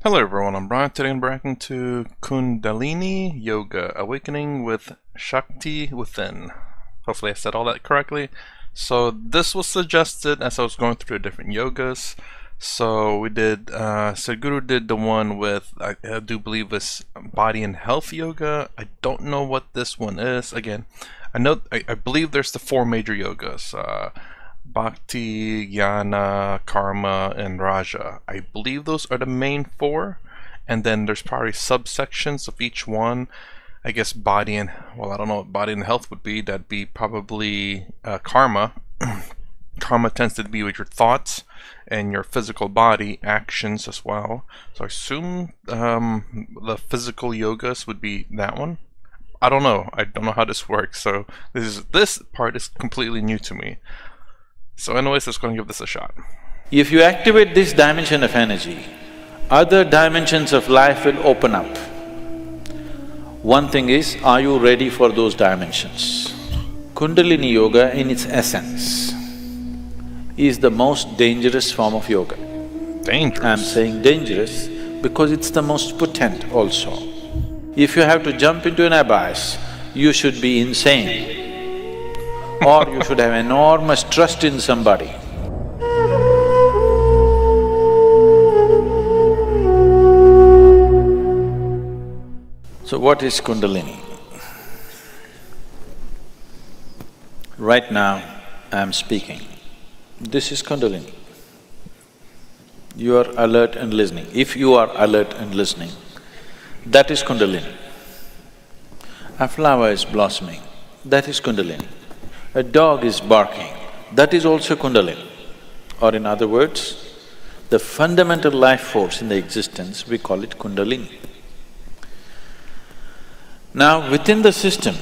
Hello everyone, I'm Brian. Today I'm bragging to Kundalini Yoga, Awakening with Shakti Within. Hopefully I said all that correctly. So this was suggested as I was going through different yogas. So we did, Sadhguru did the one with, I do believe this Body and Health Yoga. I don't know what this one is. Again, I believe there's the four major yogas. Bhakti, Jnana, Karma, and Raja. I believe those are the main four, and then there's probably subsections of each one. I guess body and, well, I don't know what body and health would be. That'd be probably Karma. Karma tends to be with your thoughts and your physical body actions as well. So I assume the physical yogas would be that one. I don't know. I don't know how this works. So this part is completely new to me. So anyways, let's go and give this a shot. If you activate this dimension of energy, other dimensions of life will open up. One thing is, are you ready for those dimensions? Kundalini Yoga in its essence is the most dangerous form of yoga. Dangerous? I'm saying dangerous because it's the most potent also. If you have to jump into an abyss, you should be insane. Or you should have enormous trust in somebody. So what is Kundalini? Right now, I'm speaking. This is Kundalini. You are alert and listening. If you are alert and listening, that is Kundalini. A flower is blossoming, that is Kundalini. A dog is barking, that is also Kundalini. Or in other words, the fundamental life force in the existence, we call it Kundalini. Now, within the system,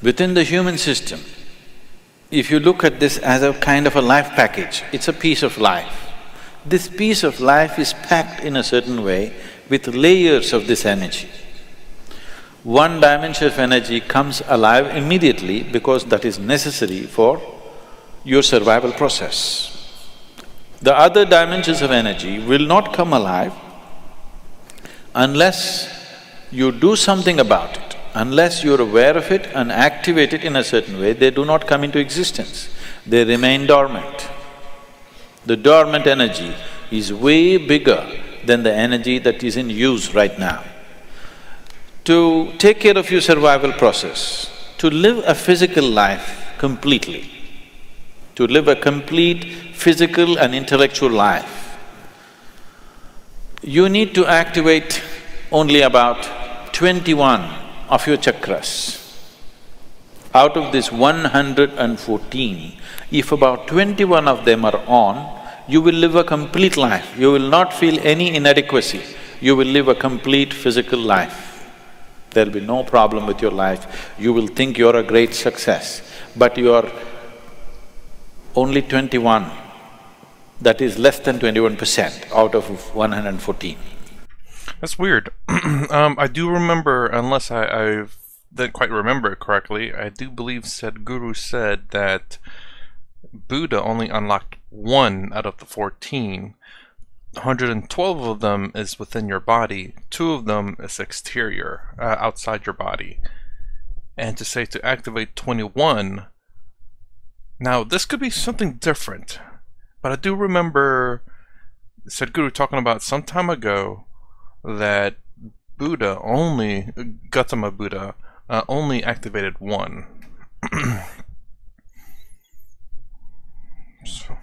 within the human system, if you look at this as a kind of a life package, it's a piece of life. This piece of life is packed in a certain way with layers of this energy. One dimension of energy comes alive immediately because that is necessary for your survival process. The other dimensions of energy will not come alive unless you do something about it. Unless you're aware of it and activate it in a certain way, they do not come into existence. They remain dormant. The dormant energy is way bigger than the energy that is in use right now. To take care of your survival process, to live a physical life completely, to live a complete physical and intellectual life, you need to activate only about 21 of your chakras. Out of this 114, if about 21 of them are on, you will live a complete life. You will not feel any inadequacy. You will live a complete physical life. There'll be no problem with your life. You will think you're a great success, but you are only 21. That is less than 21% out of 114. That's weird. I do remember, unless I didn't quite remember it correctly, I do believe Sadhguru said that Buddha only unlocked one out of the 14. 112 of them is within your body, 2 of them is exterior, outside your body. And to say to activate 21, now this could be something different, but I do remember Sadhguru talking about some time ago that Buddha only, Gautama Buddha, only activated 1. So,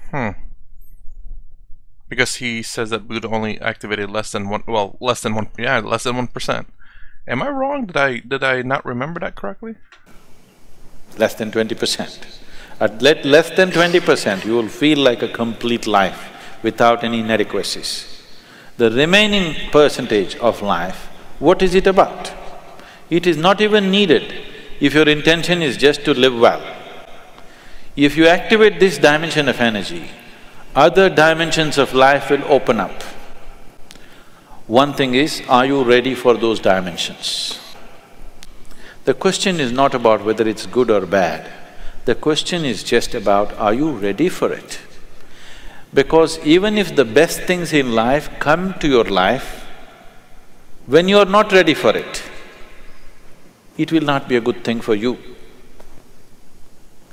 because he says that Buddha only activated less than 1, well, less than 1%. Am I wrong? Did I not remember that correctly? Less than 20%. At less than 20%, you will feel like a complete life without any inadequacies. The remaining percentage of life, what is it about? It is not even needed if your intention is just to live well. If you activate this dimension of energy, other dimensions of life will open up. One thing is, are you ready for those dimensions? The question is not about whether it's good or bad. The question is just about, are you ready for it? Because even if the best things in life come to your life, When you are not ready for it, it will not be a good thing for you.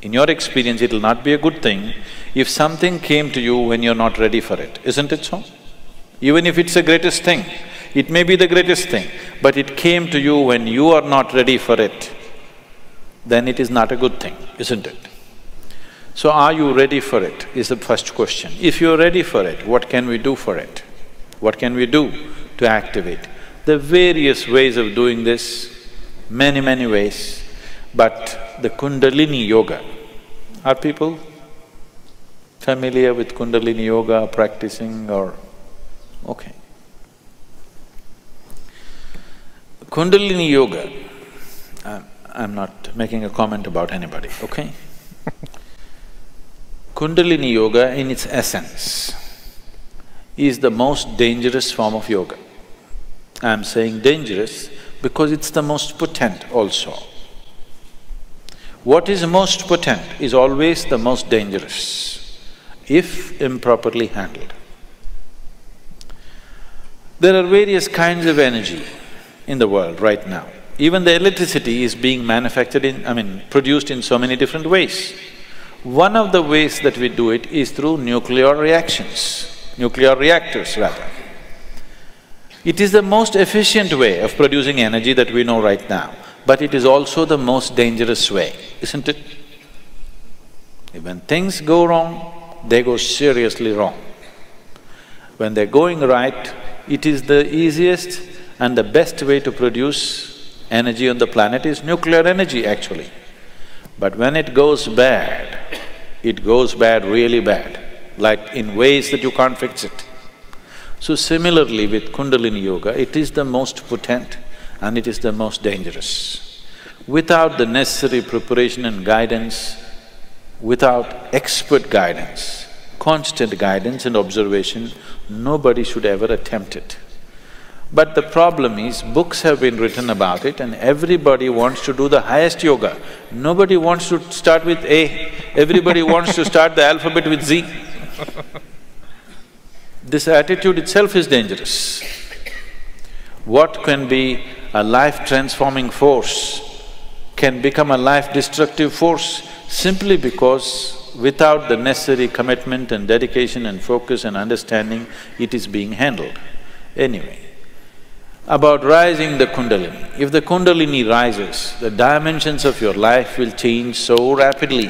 In your experience, it will not be a good thing if something came to you when you're not ready for it, isn't it so? Even if it's the greatest thing, it may be the greatest thing, but it came to you when you are not ready for it, then it is not a good thing, isn't it? So are you ready for it, is the first question. If you're ready for it, what can we do for it? What can we do to activate? There are various ways of doing this, many ways, but the Kundalini Yoga, are people familiar with Kundalini Yoga, practicing or… okay. Kundalini Yoga, I'm not making a comment about anybody, okay? Kundalini Yoga in its essence is the most dangerous form of yoga. I'm saying dangerous because it's the most potent also. What is most potent is always the most dangerous, if improperly handled. There are various kinds of energy in the world right now. Even the electricity is being manufactured produced in so many different ways. One of the ways that we do it is through nuclear reactions, nuclear reactors rather. It is the most efficient way of producing energy that we know right now, but it is also the most dangerous way, isn't it? When things go wrong, they go seriously wrong. When they're going right, it is the easiest and the best way to produce energy on the planet is nuclear energy actually. But when it goes bad really bad, like in ways that you can't fix it. So similarly with Kundalini Yoga, it is the most potent and it is the most dangerous. Without the necessary preparation and guidance, without expert guidance, constant guidance and observation, nobody should ever attempt it. But the problem is, books have been written about it and everybody wants to do the highest yoga. Nobody wants to start with A, everybody wants to start the alphabet with Z. This attitude itself is dangerous. What can be a life-transforming force can become a life-destructive force simply because without the necessary commitment and dedication and focus and understanding, it is being handled. Anyway, about rising the Kundalini. If the Kundalini rises, the dimensions of your life will change so rapidly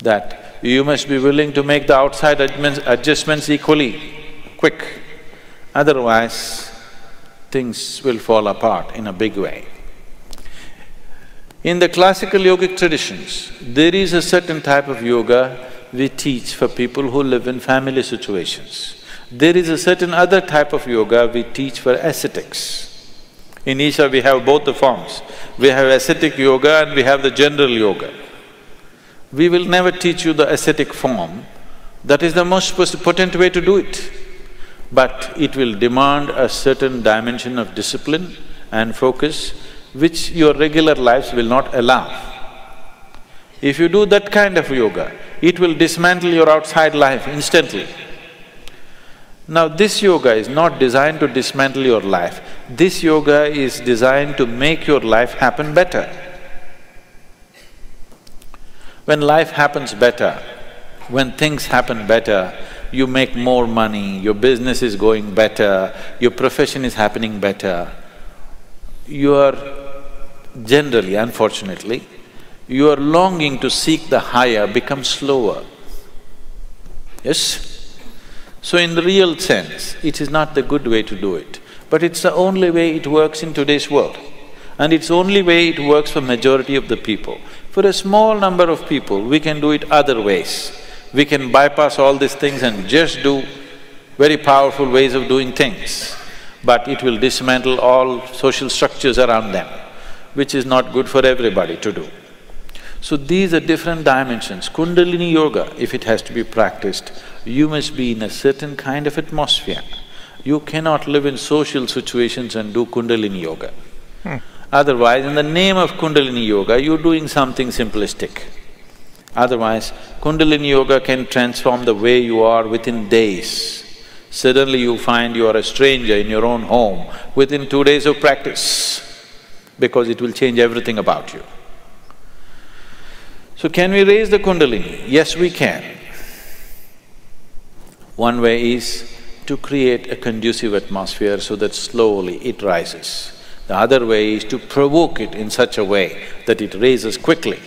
that you must be willing to make the outside adjustments equally quick. Otherwise, things will fall apart in a big way. In the classical yogic traditions, there is a certain type of yoga we teach for people who live in family situations. There is a certain other type of yoga we teach for ascetics. In Isha we have both the forms. We have ascetic yoga and we have the general yoga. We will never teach you the ascetic form, that is the most potent way to do it. But it will demand a certain dimension of discipline and focus which your regular lives will not allow. If you do that kind of yoga, it will dismantle your outside life instantly. Now this yoga is not designed to dismantle your life, this yoga is designed to make your life happen better. When life happens better, when things happen better, you make more money, your business is going better, your profession is happening better, your… generally, unfortunately, your longing to seek the higher becomes slower. Yes? So in the real sense, it is not the good way to do it, but it's the only way it works in today's world. And it's the only way it works for majority of the people. For a small number of people, we can do it other ways. We can bypass all these things and just do very powerful ways of doing things, but it will dismantle all social structures around them, which is not good for everybody to do. So these are different dimensions. Kundalini Yoga, if it has to be practiced, you must be in a certain kind of atmosphere. You cannot live in social situations and do Kundalini Yoga. Otherwise, in the name of Kundalini Yoga, you're doing something simplistic. Otherwise, Kundalini Yoga can transform the way you are within days. Suddenly you find you are a stranger in your own home within 2 days of practice, because it will change everything about you. So can we raise the Kundalini? Yes, we can. One way is to create a conducive atmosphere so that slowly it rises. The other way is to provoke it in such a way that it raises quickly.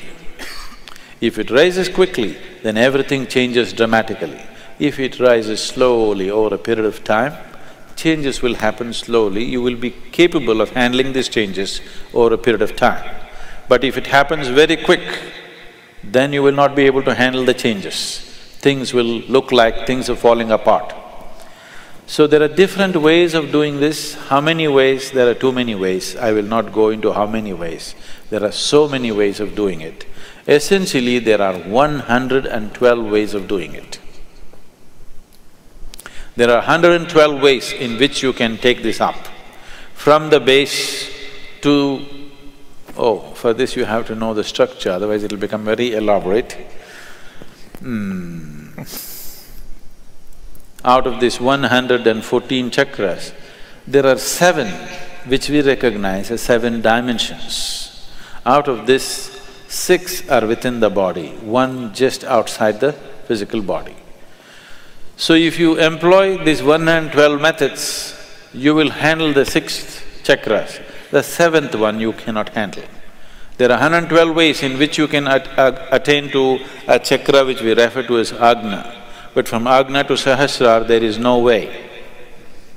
If it rises quickly, then everything changes dramatically. If it rises slowly over a period of time, changes will happen slowly, you will be capable of handling these changes over a period of time. But if it happens very quick, then you will not be able to handle the changes. Things will look like things are falling apart. So there are different ways of doing this. How many ways? There are too many ways. I will not go into how many ways. There are so many ways of doing it. Essentially, there are 112 ways of doing it. There are 112 ways in which you can take this up. From the base to… for this you have to know the structure, otherwise it'll become very elaborate. Out of these 114 chakras, there are 7 which we recognize as 7 dimensions. Out of this, 6 are within the body, 1 just outside the physical body. So if you employ these 112 methods, you will handle the 6th chakras. The 7th one you cannot handle. There are 112 ways in which you can attain to a chakra which we refer to as Agna. But from Agna to Sahasrara, there is no way.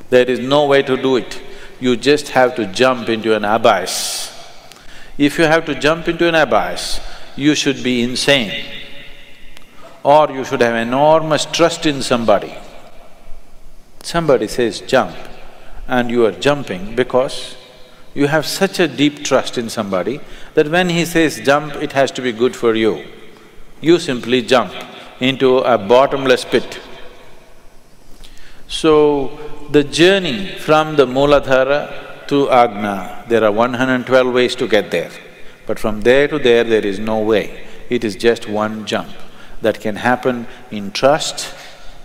There is no way to do it. You just have to jump into an abyss. If you have to jump into an abyss, you should be insane, or you should have enormous trust in somebody. Somebody says jump, and you are jumping because you have such a deep trust in somebody that when he says jump, it has to be good for you. You simply jump into a bottomless pit. So, the journey from the Mooladhara to Agna, there are 112 ways to get there. But from there to there is no way. It is just one jump that can happen in trust,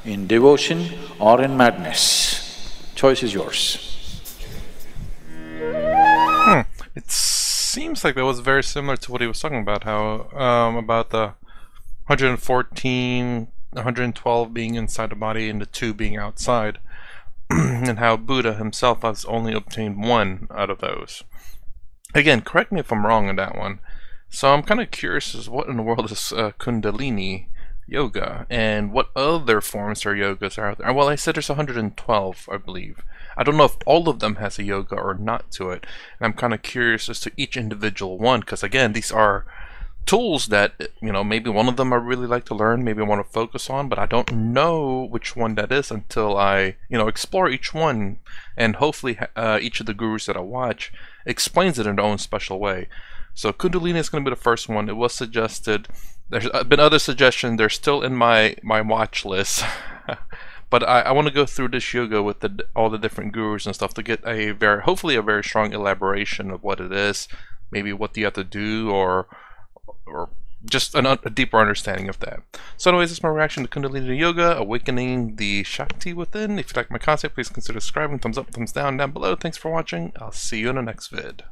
in devotion or in madness. Choice is yours. It seems like that was very similar to what he was talking about, how about the 114, 112 being inside the body and the 2 being outside, and how Buddha himself has only obtained 1 out of those. Again, correct me if I'm wrong on that one. So I'm kind of curious as what in the world is Kundalini yoga, and what other forms or yogas are out there. Well, I said there's 112, I believe. I don't know if all of them has a yoga or not to it, and I'm kind of curious as to each individual one, because again, these are tools that, you know, maybe one of them I really like to learn, maybe I want to focus on, but I don't know which one that is until I, you know, explore each one, and hopefully each of the gurus that I watch explains it in their own special way. So Kundalini is going to be the first one. It was suggested. There's been other suggestions. They're still in my watch list. But I want to go through this yoga with all the different gurus and stuff to get hopefully a very strong elaboration of what it is, maybe what you have to do, or just a deeper understanding of that. So anyways, that's my reaction to Kundalini Yoga, awakening the Shakti within. If you like my content, please consider subscribing, thumbs up, thumbs down below. Thanks for watching. I'll see you in the next vid.